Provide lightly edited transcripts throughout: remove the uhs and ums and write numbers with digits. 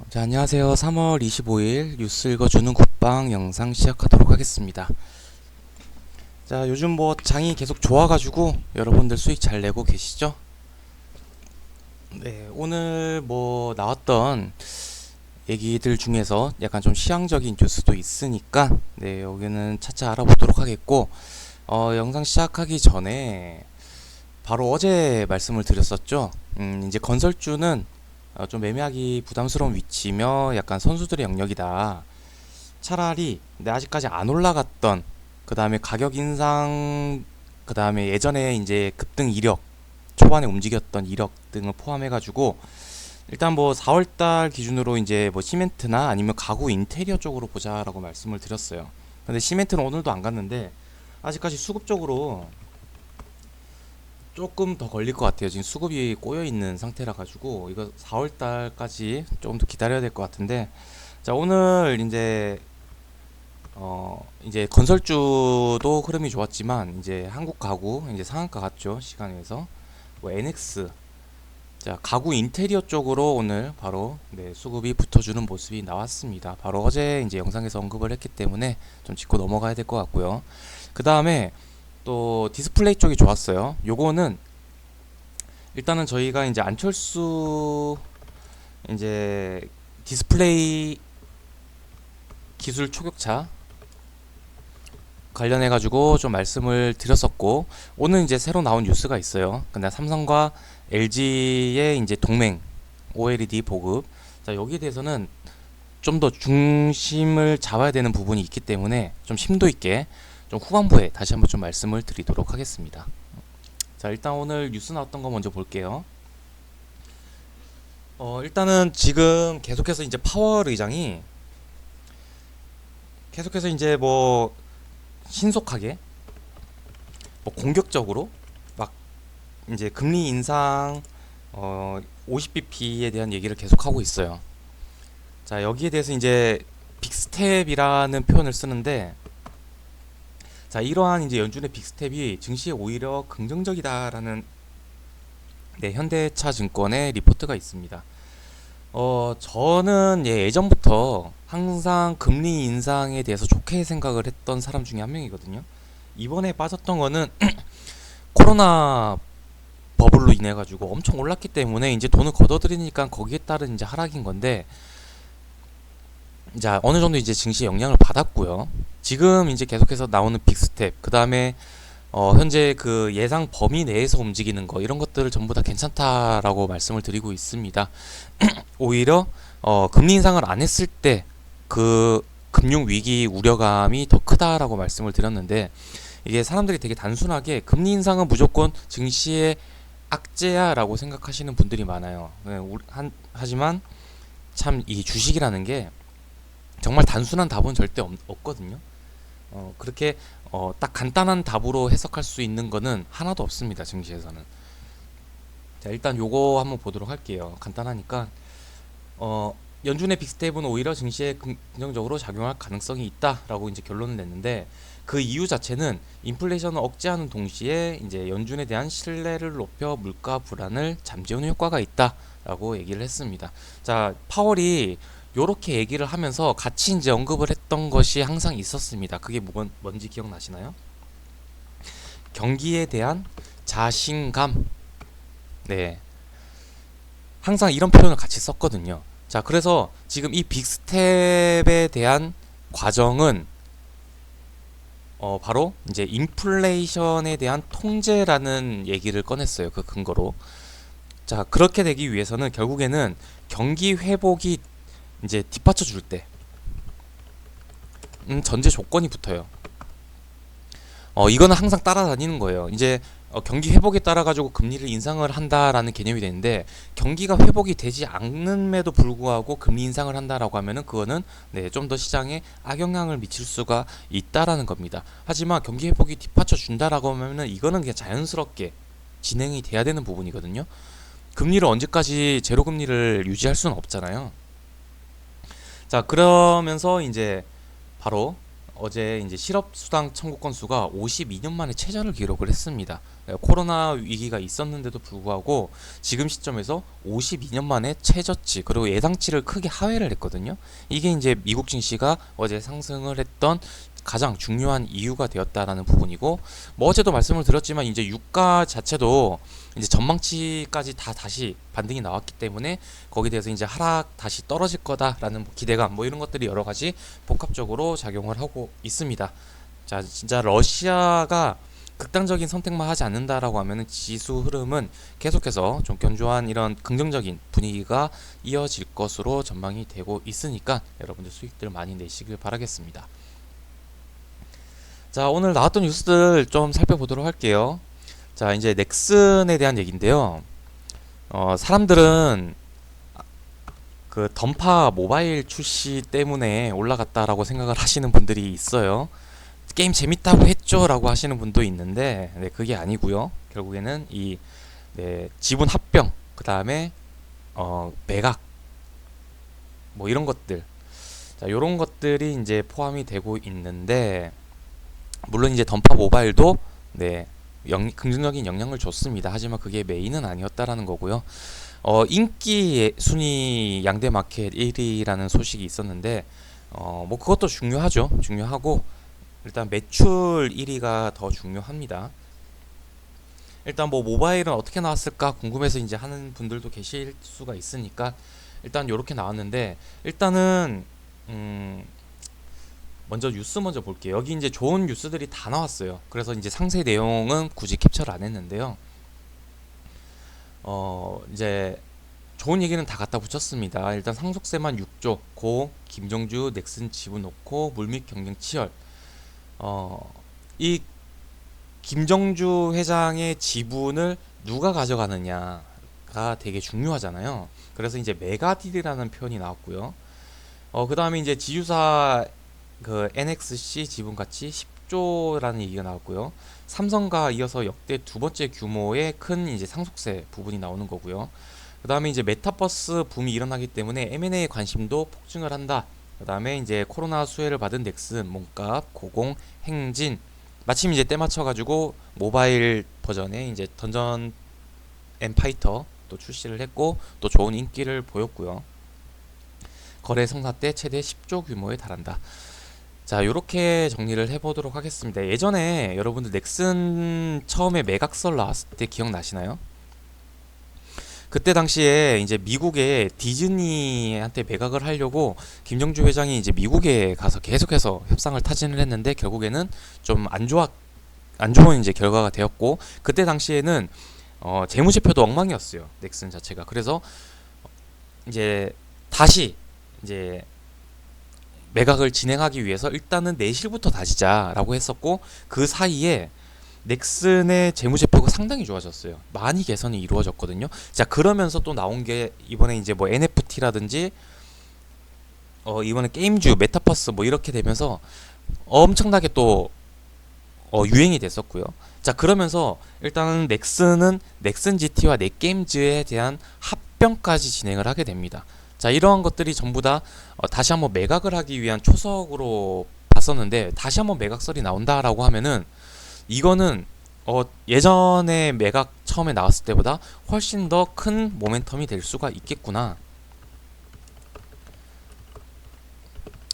자, 안녕하세요. 3월 25일 뉴스 읽어주는 굿방 영상 시작하도록 하겠습니다. 자, 요즘 뭐 장이 계속 좋아가지고 여러분들 수익 잘 내고 계시죠? 네, 오늘 뭐 나왔던 얘기들 중에서 약간 좀 시향적인 뉴스도 있으니까 네, 여기는 차차 알아보도록 하겠고, 영상 시작하기 전에 바로 어제 말씀을 드렸었죠. 이제 건설주는 좀 매매하기 부담스러운 위치며 약간 선수들의 영역이다. 차라리 근데 아직까지 안 올라갔던, 그 다음에 가격 인상, 그 다음에 예전에 이제 급등 이력, 초반에 움직였던 이력 등을 포함해가지고 일단 뭐 4월달 기준으로 이제 뭐 시멘트나 아니면 가구 인테리어 쪽으로 보자라고 말씀을 드렸어요. 근데 시멘트는 오늘도 안 갔는데 아직까지 수급 쪽으로 조금 더 걸릴 것 같아요. 지금 수급이 꼬여 있는 상태라 가지고 이거 4월 달까지 조금 더 기다려야 될 것 같은데, 자, 오늘 이제 건설주도 흐름이 좋았지만 이제 한국 가구 이제 상한가 갔죠, 시간에서. 뭐 NX, 자, 가구 인테리어 쪽으로 오늘 바로 네, 수급이 붙어주는 모습이 나왔습니다. 바로 어제 이제 영상에서 언급을 했기 때문에 좀 짚고 넘어가야 될 것 같고요. 그 다음에 또 디스플레이 쪽이 좋았어요. 요거는 일단은 저희가 이제 안철수 이제 디스플레이 기술 초격차 관련해 가지고 좀 말씀을 드렸었고, 오늘 이제 새로 나온 뉴스가 있어요. 근데 삼성과 LG의 이제 동맹 OLED 보급, 자, 여기에 대해서는 좀 더 중심을 잡아야 되는 부분이 있기 때문에 좀 심도 있게 좀 후반부에 다시 한번 좀 말씀을 드리도록 하겠습니다. 자, 일단 오늘 뉴스 나왔던 거 먼저 볼게요. 일단은 지금 계속해서 이제 파월 의장이 계속해서 이제 뭐 신속하게 뭐 공격적으로 막 이제 금리 인상 50bp에 대한 얘기를 계속하고 있어요. 자, 여기에 대해서 이제 빅스텝이라는 표현을 쓰는데, 자, 이러한 이제 연준의 빅스텝이 증시에 오히려 긍정적이다라는 네, 현대차 증권의 리포트가 있습니다. 저는 예전부터 항상 금리 인상에 대해서 좋게 생각을 했던 사람 중에 한 명이거든요. 이번에 빠졌던 거는 코로나 버블로 인해 가지고 엄청 올랐기 때문에 이제 돈을 걷어들이니까 거기에 따른 이제 하락인 건데, 이제 어느 정도 이제 증시에 영향을 받았고요. 지금 이제 계속해서 나오는 빅스텝, 그 다음에 현재 그 예상 범위 내에서 움직이는 거, 이런 것들을 전부 다 괜찮다라고 말씀을 드리고 있습니다. 오히려 금리 인상을 안 했을 때 그 금융 위기 우려감이 더 크다라고 말씀을 드렸는데, 이게 사람들이 되게 단순하게 금리 인상은 무조건 증시의 악재야라고 생각하시는 분들이 많아요. 네, 하지만 참 이 주식이라는 게 정말 단순한 답은 절대 없거든요. 그렇게 딱 간단한 답으로 해석할 수 있는 거는 하나도 없습니다, 증시에서는. 자, 일단 요거 한번 보도록 할게요. 간단하니까 연준의 빅스텝은 오히려 증시에 긍정적으로 작용할 가능성이 있다라고 이제 결론을 냈는데, 그 이유 자체는 인플레이션을 억제하는 동시에 이제 연준에 대한 신뢰를 높여 물가 불안을 잠재우는 효과가 있다라고 얘기를 했습니다. 자, 파월이 요렇게 얘기를 하면서 같이 이제 언급을 했던 것이 항상 있었습니다. 그게 뭔지 기억나시나요? 경기에 대한 자신감. 네. 항상 이런 표현을 같이 썼거든요. 자, 그래서 지금 이 빅스텝에 대한 과정은 바로 이제 인플레이션에 대한 통제라는 얘기를 꺼냈어요. 그 근거로. 자, 그렇게 되기 위해서는 결국에는 경기 회복이 이제 뒷받쳐 줄 때 전제 조건이 붙어요. 이거는 항상 따라다니는 거예요. 이제 경기 회복에 따라 가지고 금리를 인상을 한다라는 개념이 되는데, 경기가 회복이 되지 않음에도 불구하고 금리 인상을 한다라고 하면은 그거는 네, 좀 더 시장에 악영향을 미칠 수가 있다라는 겁니다. 하지만 경기 회복이 뒷받쳐 준다라고 하면은 이거는 그냥 자연스럽게 진행이 돼야 되는 부분이거든요. 금리를 언제까지 제로 금리를 유지할 수는 없잖아요. 자, 그러면서 이제 바로 어제 이제 실업수당 청구 건수가 52년 만에 최저를 기록을 했습니다. 코로나 위기가 있었는데도 불구하고 지금 시점에서 52년 만에 최저치 그리고 예상치를 크게 하회를 했거든요. 이게 이제 미국 증시가 어제 상승을 했던 가장 중요한 이유가 되었다라는 부분이고, 뭐 어제도 말씀을 드렸지만 이제 유가 자체도 이제 전망치까지 다 다시 반등이 나왔기 때문에 거기에 대해서 이제 하락 다시 떨어질 거다라는 기대감 뭐 이런 것들이 여러 가지 복합적으로 작용을 하고 있습니다. 자, 진짜 러시아가 극단적인 선택만 하지 않는다라고 하면은 지수 흐름은 계속해서 좀 견조한 이런 긍정적인 분위기가 이어질 것으로 전망이 되고 있으니까 여러분들 수익들 많이 내시길 바라겠습니다. 자, 오늘 나왔던 뉴스들 좀 살펴보도록 할게요. 자, 이제 넥슨에 대한 얘기인데요. 사람들은 그 던파 모바일 출시 때문에 올라갔다라고 생각을 하시는 분들이 있어요. 게임 재밌다고 했죠 라고 하시는 분도 있는데, 네, 그게 아니고요. 결국에는 이 지분 합병, 그 다음에 매각 뭐 이런 것들, 자, 요런 것들이 이제 포함이 되고 있는데, 물론 이제 던파 모바일도 네, 긍정적인 영향을 줬습니다. 하지만 그게 메인은 아니었다라는 거고요. 인기 순위 양대 마켓 1위라는 소식이 있었는데, 뭐 그것도 중요하죠. 중요하고 일단 매출 1위가 더 중요합니다. 일단 뭐 모바일은 어떻게 나왔을까 궁금해서 이제 하는 분들도 계실 수가 있으니까 일단 요렇게 나왔는데, 일단은 먼저 뉴스 먼저 볼게요. 여기 이제 좋은 뉴스들이 다 나왔어요. 그래서 이제 상세 내용은 굳이 캡처를 안 했는데요. 이제 좋은 얘기는 다 갖다 붙였습니다. 일단 상속세만 6조, 고, 김정주, 넥슨 지분 놓고 물밑 경쟁 치열. 이 김정주 회장의 지분을 누가 가져가느냐가 되게 중요하잖아요. 그래서 이제 메가딜이라는 표현이 나왔고요. 그 다음에 이제 지주사 그 NXC 지분 가치 10조라는 얘기가 나왔고요. 삼성과 이어서 역대 두 번째 규모의 큰 이제 상속세 부분이 나오는 거고요. 그 다음에 이제 메타버스 붐이 일어나기 때문에 M&A 관심도 폭증을 한다. 그 다음에 이제 코로나 수혜를 받은 넥슨, 몸값, 고공, 행진, 마침 이제 때 맞춰가지고 모바일 버전의 이제 던전 앤 파이터 또 출시를 했고 또 좋은 인기를 보였고요. 거래 성사 때 최대 10조 규모에 달한다. 자, 요렇게 정리를 해보도록 하겠습니다. 예전에 여러분들 넥슨 처음에 매각설 나왔을 때 기억나시나요? 그때 당시에 이제 미국의 디즈니한테 매각을 하려고 김정주 회장이 이제 미국에 가서 계속해서 협상을 타진을 했는데 결국에는 좀 안 좋은 이제 결과가 되었고, 그때 당시에는 재무제표도 엉망이었어요. 넥슨 자체가. 그래서 이제 다시 이제 매각을 진행하기 위해서 일단은 내실부터 다지자라고 했었고, 그 사이에 넥슨의 재무제표가 상당히 좋아졌어요. 많이 개선이 이루어졌거든요. 자, 그러면서 또 나온 게 이번에 이제 뭐 NFT라든지 이번에 게임주, 메타버스 뭐 이렇게 되면서 엄청나게 또 유행이 됐었고요. 자, 그러면서 일단은 넥슨은 넥슨 GT와 넷게임즈에 대한 합병까지 진행을 하게 됩니다. 자, 이러한 것들이 전부 다 다시 한번 매각을 하기 위한 초석으로 봤었는데, 다시 한번 매각설이 나온다라고 하면은 이거는 예전에 매각 처음에 나왔을 때보다 훨씬 더 큰 모멘텀이 될 수가 있겠구나.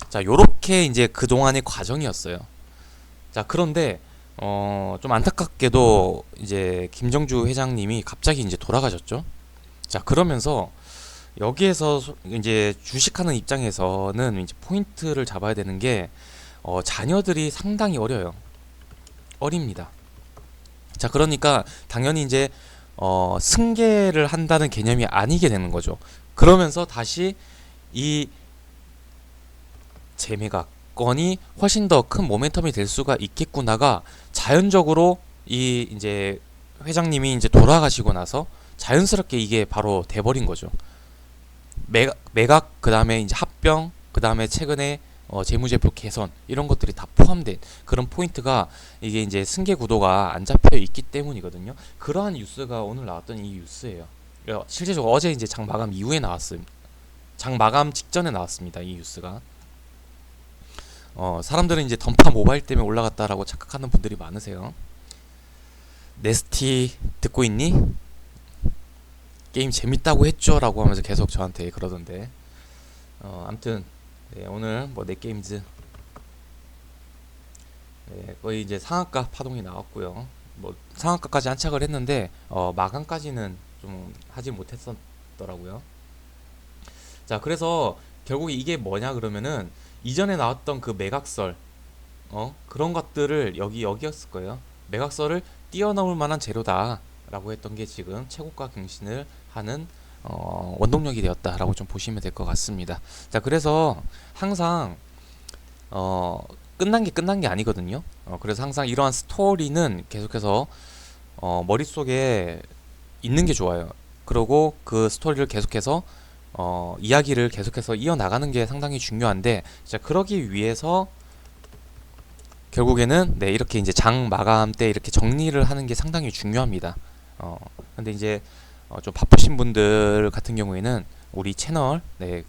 자, 요렇게 이제 그동안의 과정이었어요. 자, 그런데 좀 안타깝게도 이제 김정주 회장님이 갑자기 이제 돌아가셨죠. 자, 그러면서 여기에서 이제 주식하는 입장에서는 이제 포인트를 잡아야 되는 게 자녀들이 상당히 어립니다. 자, 그러니까 당연히 이제 승계를 한다는 개념이 아니게 되는 거죠. 그러면서 다시 이 재매각 건이 훨씬 더 큰 모멘텀이 될 수가 있겠구나가 자연적으로 이 이제 회장님이 이제 돌아가시고 나서 자연스럽게 이게 바로 돼버린 거죠. 매각, 그 다음에 이제 합병, 그 다음에 최근에 재무제표 개선 이런 것들이 다 포함된 그런 포인트가 이게 이제 승계 구도가 안 잡혀 있기 때문이거든요. 그러한 뉴스가 오늘 나왔던 이 뉴스예요. 실제적으로 어제 이제 장 마감 이후에 나왔습니다. 장 마감 직전에 나왔습니다. 이 뉴스가. 사람들은 이제 던파 모바일 때문에 올라갔다라고 착각하는 분들이 많으세요. 네스티 듣고 있니? 게임 재밌다고 했죠? 라고 하면서 계속 저한테 그러던데. 암튼 네, 오늘 뭐 넷게임즈 네, 거의 이제 상한가 파동이 나왔고요. 뭐 상한가까지 안착을 했는데 마감까지는 좀 하지 못했었더라고요. 자, 그래서 결국 이게 뭐냐 그러면은 이전에 나왔던 그 매각설 그런 것들을 여기였을 거예요. 매각설을 뛰어넘을 만한 재료다라고 했던 게 지금 최고가 경신을 하는 원동력이 되었다라고 좀 보시면 될 것 같습니다. 자, 그래서 항상 끝난 게 아니거든요. 그래서 항상 이러한 스토리는 계속해서 머릿속에 있는 게 좋아요. 그리고 그 스토리를 계속해서 이야기를 계속해서 이어나가는 게 상당히 중요한데, 자, 그러기 위해서 결국에는 네, 이렇게 이제 장 마감 때 이렇게 정리를 하는 게 상당히 중요합니다. 근데 이제 좀 바쁘신 분들 같은 경우에는 우리 채널 네,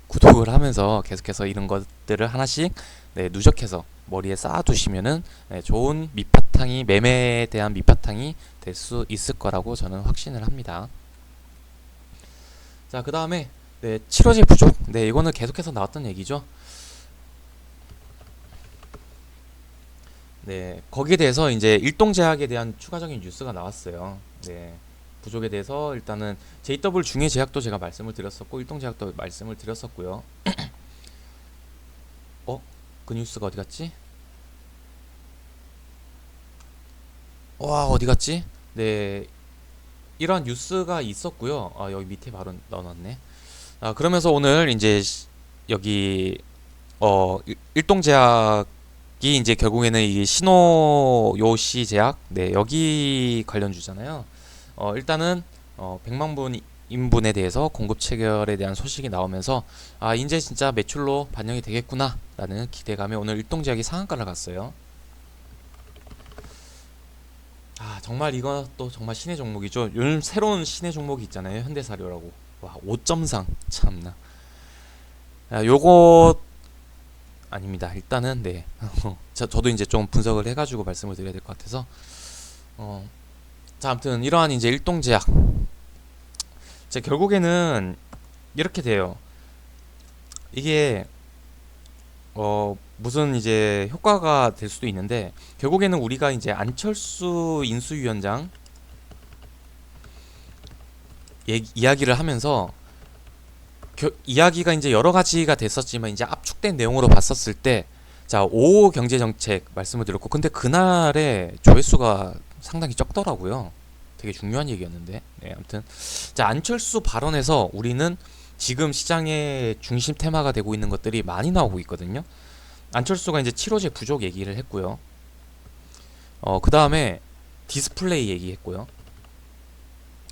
구독을 하면서 계속해서 이런 것들을 하나씩 네, 누적해서 머리에 쌓아두시면은 네, 좋은 밑바탕이 매매에 대한 밑바탕이 될 수 있을 거라고 저는 확신을 합니다. 자, 그 다음에 네, 치료제 부족. 네, 이거는 계속해서 나왔던 얘기죠. 네, 거기에 대해서 이제 일동제약에 대한 추가적인 뉴스가 나왔어요. 네, 부족에 대해서 일단은 JW 중해제약도 제가 말씀을 드렸었고 일동제약도 말씀을 드렸었고요. 그 뉴스가 어디 갔지? 와, 어디 갔지? 네, 이러한 뉴스가 있었고요. 여기 밑에 바로 넣어놨네. 그러면서 오늘 이제 여기 일동제약이 이제 결국에는 이 시노요시 제약, 네, 여기 관련주잖아요. 일단은 100만 분 인분에 대해서 공급 체결에 대한 소식이 나오면서 이제 진짜 매출로 반영이 되겠구나 라는 기대감에 오늘 일동제약이 상한가를 갔어요. 정말 이것도 정말 신의 종목이죠. 요즘 새로운 신의 종목이 있잖아요. 현대사료라고. 와, 5점상 참나. 요거 아닙니다. 일단은 네. 저도 이제 좀 분석을 해가지고 말씀을 드려야 될 것 같아서. 자, 아무튼 이러한 이제 일동제약. 자, 결국에는 이렇게 돼요. 이게 무슨 이제 효과가 될 수도 있는데 결국에는 우리가 이제 안철수 인수위원장 이야기를 하면서 이야기가 이제 여러 가지가 됐었지만 이제 압축된 내용으로 봤었을 때, 자, 5호 경제정책 말씀을 드렸고, 근데 그날의 조회수가 상당히 적더라고요. 되게 중요한 얘기였는데. 네, 아무튼 자, 안철수 발언에서 우리는 지금 시장의 중심 테마가 되고 있는 것들이 많이 나오고 있거든요. 안철수가 이제 치료제 부족 얘기를 했고요. 그 다음에 디스플레이 얘기했고요.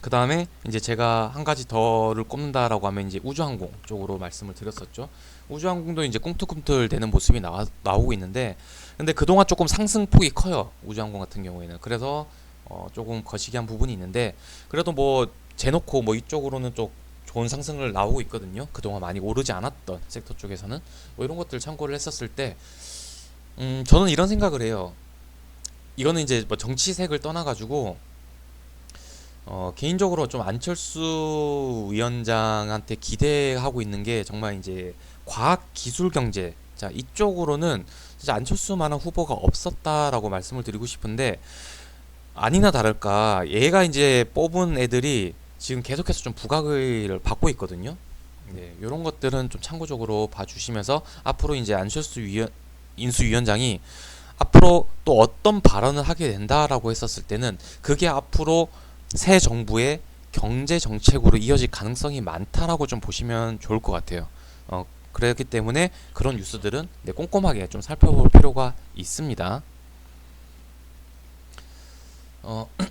그 다음에 이제 제가 한 가지 더를 꼽는다라고 하면 이제 우주항공 쪽으로 말씀을 드렸었죠. 우주항공도 이제 꿈틀꿈틀 되는 모습이 나오고 있는데, 근데 그동안 조금 상승폭이 커요. 우주항공 같은 경우에는. 그래서 조금 거시기한 부분이 있는데, 그래도 뭐 제놓고 뭐 이쪽으로는 좀 좋은 상승을 나오고 있거든요. 그동안 많이 오르지 않았던 섹터 쪽에서는 뭐 이런 것들 참고를 했었을 때, 저는 이런 생각을 해요. 이거는 이제 뭐 정치색을 떠나가지고 개인적으로 좀 안철수 위원장한테 기대하고 있는 게 정말 이제 과학 기술 경제, 자, 이쪽으로는 진짜 안철수만한 후보가 없었다라고 말씀을 드리고 싶은데, 아니나 다를까 얘가 이제 뽑은 애들이 지금 계속해서 좀 부각을 받고 있거든요. 네, 이런 것들은 좀 참고적으로 봐주시면서 앞으로 이제 안철수 인수위원장이 앞으로 또 어떤 발언을 하게 된다라고 했었을 때는 그게 앞으로 새 정부의 경제 정책으로 이어질 가능성이 많다라고 좀 보시면 좋을 것 같아요. 그렇기 때문에 그런 뉴스들은 네, 꼼꼼하게 좀 살펴볼 필요가 있습니다.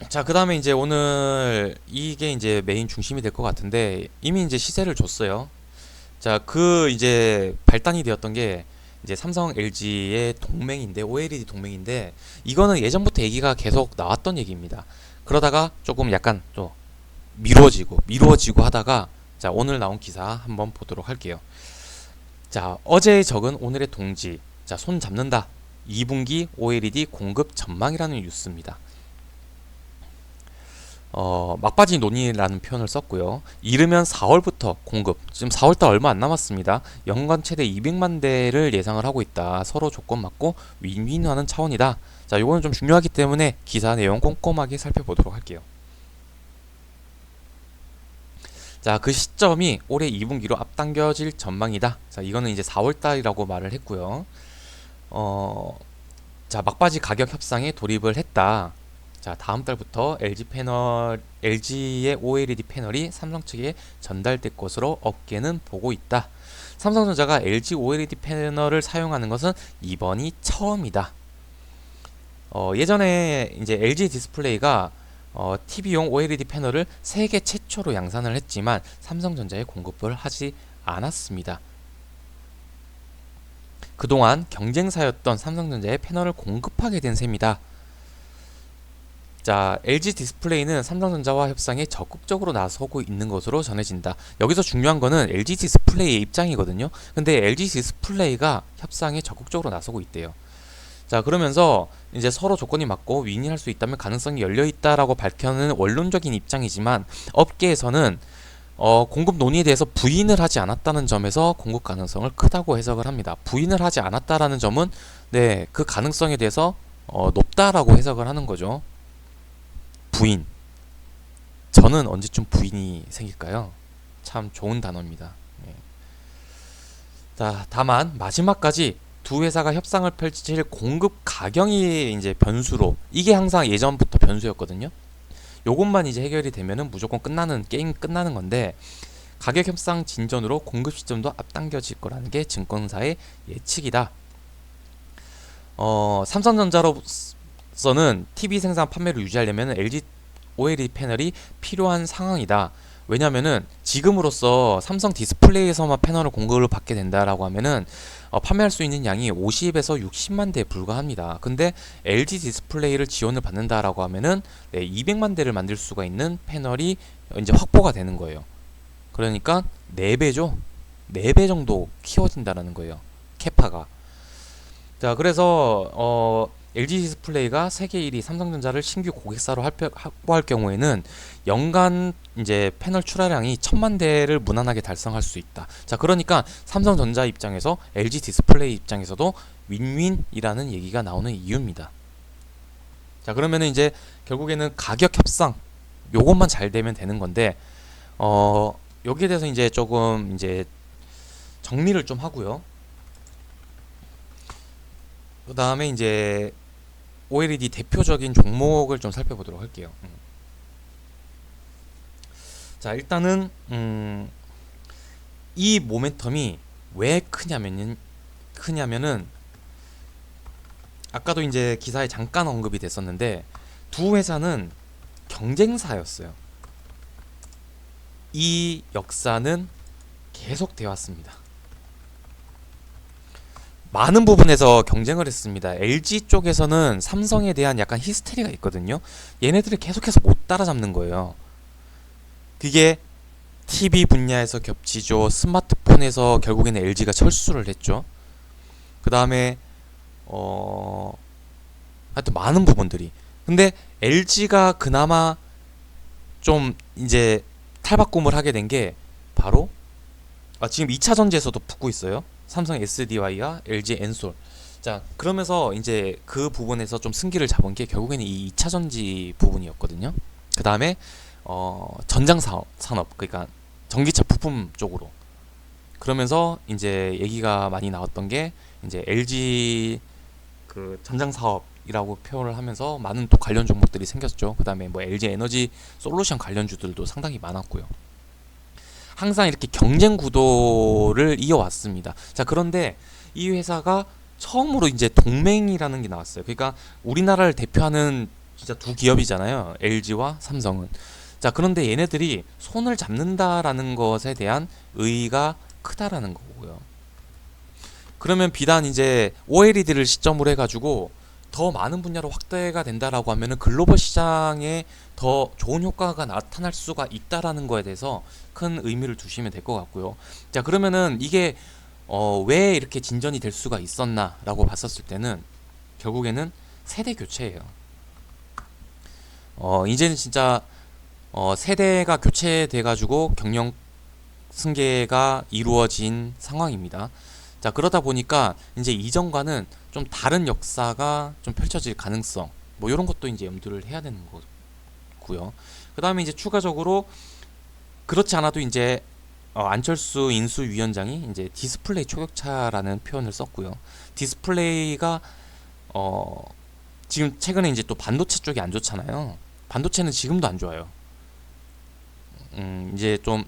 자, 그 다음에 이제 오늘 이게 이제 메인 중심이 될 것 같은데, 이미 이제 시세를 줬어요. 자, 그 이제 발단이 되었던 게 이제 삼성 LG의 동맹인데, OLED 동맹인데, 이거는 예전부터 얘기가 계속 나왔던 얘기입니다. 그러다가 조금 약간 또 미루어지고 하다가, 자, 오늘 나온 기사 한번 보도록 할게요. 자, 어제의 적은 오늘의 동지. 자, 손 잡는다. 2분기 OLED 공급 전망이라는 뉴스입니다. 막바지 논의라는 표현을 썼고요. 이르면 4월부터 공급, 지금 4월달 얼마 안 남았습니다. 연간 최대 200만 대를 예상을 하고 있다. 서로 조건 맞고 윈윈하는 차원이다. 자, 요거는 좀 중요하기 때문에 기사 내용 꼼꼼하게 살펴보도록 할게요. 자, 그 시점이 올해 2분기로 앞당겨질 전망이다. 자, 이거는 이제 4월달이라고 말을 했고요. 자, 막바지 가격 협상에 돌입을 했다. 자, 다음 달부터 LG의 OLED 패널이 삼성 측에 전달될 것으로 업계는 보고 있다. 삼성전자가 LG OLED 패널을 사용하는 것은 이번이 처음이다. 예전에 이제 LG 디스플레이가 TV용 OLED 패널을 세계 최초로 양산을 했지만 삼성전자에 공급을 하지 않았습니다. 그동안 경쟁사였던 삼성전자에 패널을 공급하게 된 셈이다. 자, LG 디스플레이는 삼성전자와 협상에 적극적으로 나서고 있는 것으로 전해진다. 여기서 중요한 거는 LG 디스플레이의 입장이거든요. 근데 LG 디스플레이가 협상에 적극적으로 나서고 있대요. 자, 그러면서 이제 서로 조건이 맞고 윈윈할 수 있다면 가능성이 열려 있다라고 밝혀는 원론적인 입장이지만 업계에서는 공급 논의에 대해서 부인을 하지 않았다는 점에서 공급 가능성을 크다고 해석을 합니다. 부인을 하지 않았다라는 점은 네, 그 가능성에 대해서 높다라고 해석을 하는 거죠. 부인. 저는 언제쯤 부인이 생길까요? 참 좋은 단어입니다. 네. 자, 다만 마지막까지 두 회사가 협상을 펼칠 공급 가경이 이제 변수로, 이게 항상 예전부터 변수였거든요. 요것만 이제 해결이 되면은 무조건 게임 끝나는 건데, 가격 협상 진전으로 공급 시점도 앞당겨질 거라는 게 증권사의 예측이다. 삼성전자로서는 TV 생산 판매를 유지하려면 LG OLED 패널이 필요한 상황이다. 왜냐면은 지금으로서 삼성 디스플레이에서만 패널을 공급을 받게 된다라고 하면은 판매할 수 있는 양이 50에서 60만 대에 불과합니다. 근데 LG 디스플레이를 지원을 받는다라고 하면은 200만 대를 만들 수가 있는 패널이 이제 확보가 되는 거예요. 그러니까 4배죠. 4배 정도 키워진다라는 거예요. 캐파가. 자, 그래서 LG 디스플레이가 세계 1위 삼성전자를 신규 고객사로 확보할 경우에는 연간 이제 패널 출하량이 1000만 대를 무난하게 달성할 수 있다. 자, 그러니까 삼성전자 입장에서 LG 디스플레이 입장에서도 윈윈이라는 얘기가 나오는 이유입니다. 자, 그러면은 이제 결국에는 가격 협상 요것만 잘 되면 되는 건데 여기에 대해서 이제 조금 이제 정리를 좀 하고요. 그 다음에 이제 OLED 대표적인 종목을 좀 살펴보도록 할게요. 자, 일단은 이 모멘텀이 왜 크냐면은 아까도 이제 기사에 잠깐 언급이 됐었는데 두 회사는 경쟁사였어요. 이 역사는 계속되어 왔습니다. 많은 부분에서 경쟁을 했습니다. LG 쪽에서는 삼성에 대한 약간 히스테리가 있거든요. 얘네들이 계속해서 못 따라잡는 거예요. 그게 TV 분야에서 겹치죠. 스마트폰에서 결국에는 LG가 철수를 했죠. 그 다음에 하여튼 많은 부분들이. 근데 LG가 그나마 좀 이제 탈바꿈을 하게 된 게 바로 지금 2차 전지에서도 붙고 있어요. 삼성 SDI와 LG 엔솔. 자, 그러면서 이제 그 부분에서 좀 승기를 잡은 게 결국에는 이 2차 전지 부분이었거든요. 그 다음에 전장 산업, 그러니까 전기차 부품 쪽으로. 그러면서 이제 얘기가 많이 나왔던 게 이제 LG 그 전장 사업이라고 표현을 하면서 많은 또 관련 종목들이 생겼죠. 그 다음에 뭐 LG 에너지 솔루션 관련주들도 상당히 많았고요. 항상 이렇게 경쟁 구도를 이어왔습니다. 자, 그런데 이 회사가 처음으로 이제 동맹이라는 게 나왔어요. 그러니까 우리나라를 대표하는 진짜 두 기업이잖아요. LG와 삼성은. 자, 그런데 얘네들이 손을 잡는다라는 것에 대한 의의가 크다라는 거고요. 그러면 비단 이제 OLED를 시점으로 해가지고 더 많은 분야로 확대가 된다라고 하면은 글로벌 시장에 더 좋은 효과가 나타날 수가 있다라는 거에 대해서 큰 의미를 두시면 될 것 같고요. 자, 그러면은 이게 왜 이렇게 진전이 될 수가 있었나라고 봤었을 때는 결국에는 세대 교체예요. 이제는 진짜 세대가 교체돼가지고 경영 승계가 이루어진 상황입니다. 자, 그러다 보니까 이제 이전과는 좀 다른 역사가 좀 펼쳐질 가능성, 뭐 이런 것도 이제 염두를 해야 되는 거고요. 그 다음에 이제 추가적으로 그렇지 않아도 이제 안철수 인수위원장이 이제 디스플레이 초격차라는 표현을 썼고요. 디스플레이가 지금 최근에 이제 또 반도체 쪽이 안 좋잖아요. 반도체는 지금도 안 좋아요. 이제 좀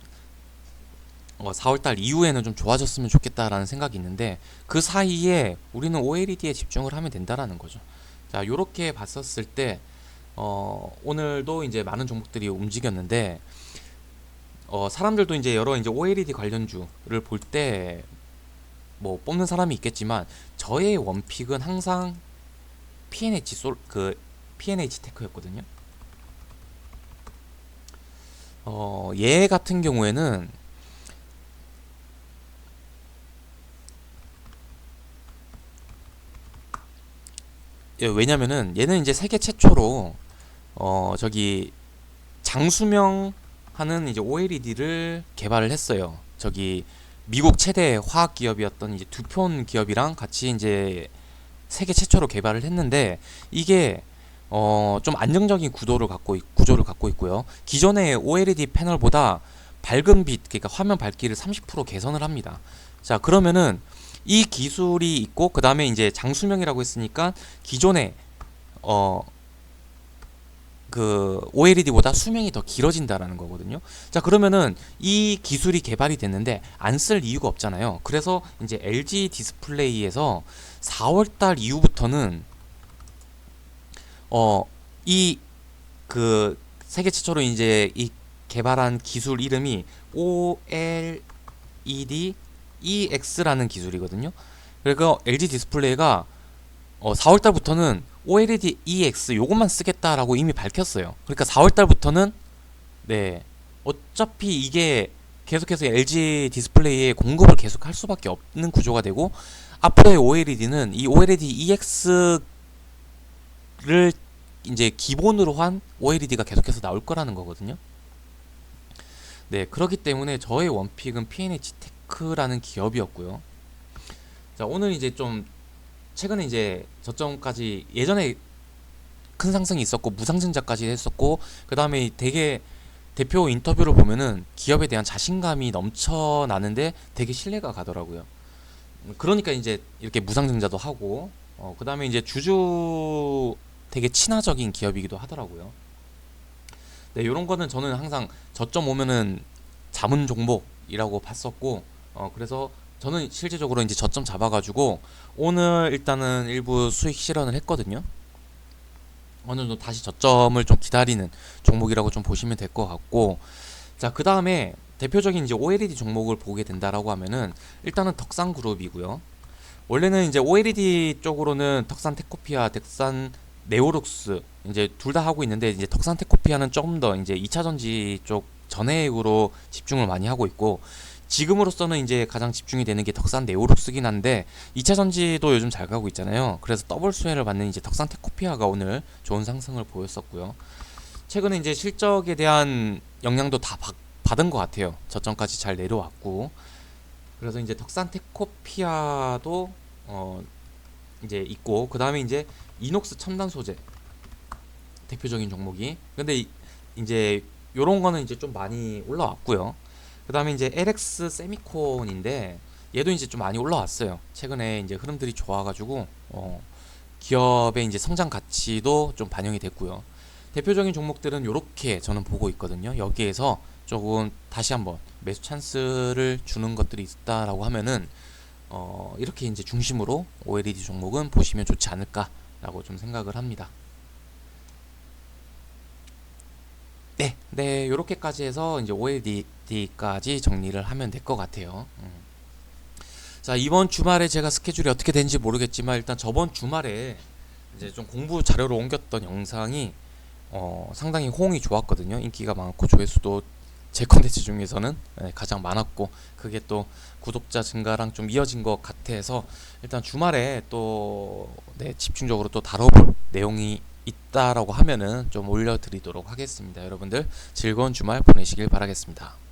4월달 이후에는 좀 좋아졌으면 좋겠다라는 생각이 있는데 그 사이에 우리는 OLED에 집중을 하면 된다라는 거죠. 자, 요렇게 봤었을 때 오늘도 이제 많은 종목들이 움직였는데 사람들도 이제 여러 이제 OLED 관련주를 볼 때 뭐 뽑는 사람이 있겠지만 저의 원픽은 항상 PNH 테크였거든요. 얘 같은 경우에는 왜냐면은 얘는 이제 세계 최초로 저기 장수명 하는 이제 OLED를 개발을 했어요. 저기 미국 최대 화학 기업이었던 이제 두폰 기업이랑 같이 이제 세계 최초로 개발을 했는데 이게 좀 안정적인 구조를 갖고 있고요. 기존의 OLED 패널보다 밝은 빛, 그러니까 화면 밝기를 30% 개선을 합니다. 자, 그러면은 이 기술이 있고 그 다음에 이제 장수명이라고 했으니까 기존의 그 OLED보다 수명이 더 길어진다라는 거거든요. 자, 그러면은 이 기술이 개발이 됐는데 안 쓸 이유가 없잖아요. 그래서 이제 LG 디스플레이에서 4월달 이후부터는 이 그 세계 최초로 이제 이 개발한 기술 이름이 OLED EX라는 기술이거든요. 그러니까 LG 디스플레이가 4월달부터는 OLED EX 요것만 쓰겠다라고 이미 밝혔어요. 그러니까 4월달부터는 네, 어차피 이게 계속해서 LG 디스플레이에 공급을 계속 할 수밖에 없는 구조가 되고 앞으로의 OLED는 이 OLED EX를 이제 기본으로 한 OLED가 계속해서 나올 거라는 거거든요. 네, 그렇기 때문에 저의 원픽은 PNH 테크라는 기업이었고요. 자, 오늘 이제 좀 최근에 이제 저점까지 예전에 큰 상승이 있었고 무상증자까지 했었고 그 다음에 되게 대표 인터뷰를 보면은 기업에 대한 자신감이 넘쳐나는데 되게 신뢰가 가더라고요. 그러니까 이제 이렇게 무상증자도 하고 그 다음에 이제 주주 되게 친화적인 기업이기도 하더라고요. 네, 이런 거는 저는 항상 저점 오면은 자문 종목이라고 봤었고 그래서 저는 실질적으로 이제 저점 잡아가지고 오늘 일단은 일부 수익 실현을 했거든요. 어느 정도 다시 저점을 좀 기다리는 종목이라고 좀 보시면 될 것 같고, 자, 그 다음에 대표적인 이제 OLED 종목을 보게 된다라고 하면은 일단은 덕산그룹이고요. 원래는 이제 OLED 쪽으로는 덕산 테코피아, 덕산 네오룩스 이제 둘 다 하고 있는데 이제 덕산 테코피아는 조금 더 이제 2차 전지 쪽 전해액으로 집중을 많이 하고 있고 지금으로서는 이제 가장 집중이 되는 게 덕산 네오룩스긴 한데 2차 전지도 요즘 잘 가고 있잖아요. 그래서 더블 수혜를 받는 이제 덕산 테코피아가 오늘 좋은 상승을 보였었고요. 최근에 이제 실적에 대한 영향도 다 받은 것 같아요. 저점까지 잘 내려왔고 그래서 이제 덕산 테코피아도 이제 있고 그 다음에 이제 이녹스 첨단 소재 대표적인 종목이 근데 이제 요런 거는 이제 좀 많이 올라왔고요. 그 다음에 이제 LX 세미콘인데 얘도 이제 좀 많이 올라왔어요. 최근에 이제 흐름들이 좋아가지고 기업의 이제 성장 가치도 좀 반영이 됐고요. 대표적인 종목들은 요렇게 저는 보고 있거든요. 여기에서 조금 다시 한번 매수 찬스를 주는 것들이 있다라고 하면은 이렇게 이제 중심으로 OLED 종목은 보시면 좋지 않을까라고 좀 생각을 합니다. 네, 요렇게까지 해서 이제 OLED까지 정리를 하면 될 것 같아요. 자, 이번 주말에 제가 스케줄이 어떻게 되는지 모르겠지만 일단 저번 주말에 이제 좀 공부 자료로 옮겼던 영상이 상당히 호응이 좋았거든요. 인기가 많고 조회수도 제 컨텐츠 중에서는 가장 많았고, 그게 또 구독자 증가랑 좀 이어진 것 같아서 일단 주말에 또 집중적으로 또 다뤄볼 내용이 있다라고 하면은 좀 올려드리도록 하겠습니다. 여러분들 즐거운 주말 보내시길 바라겠습니다.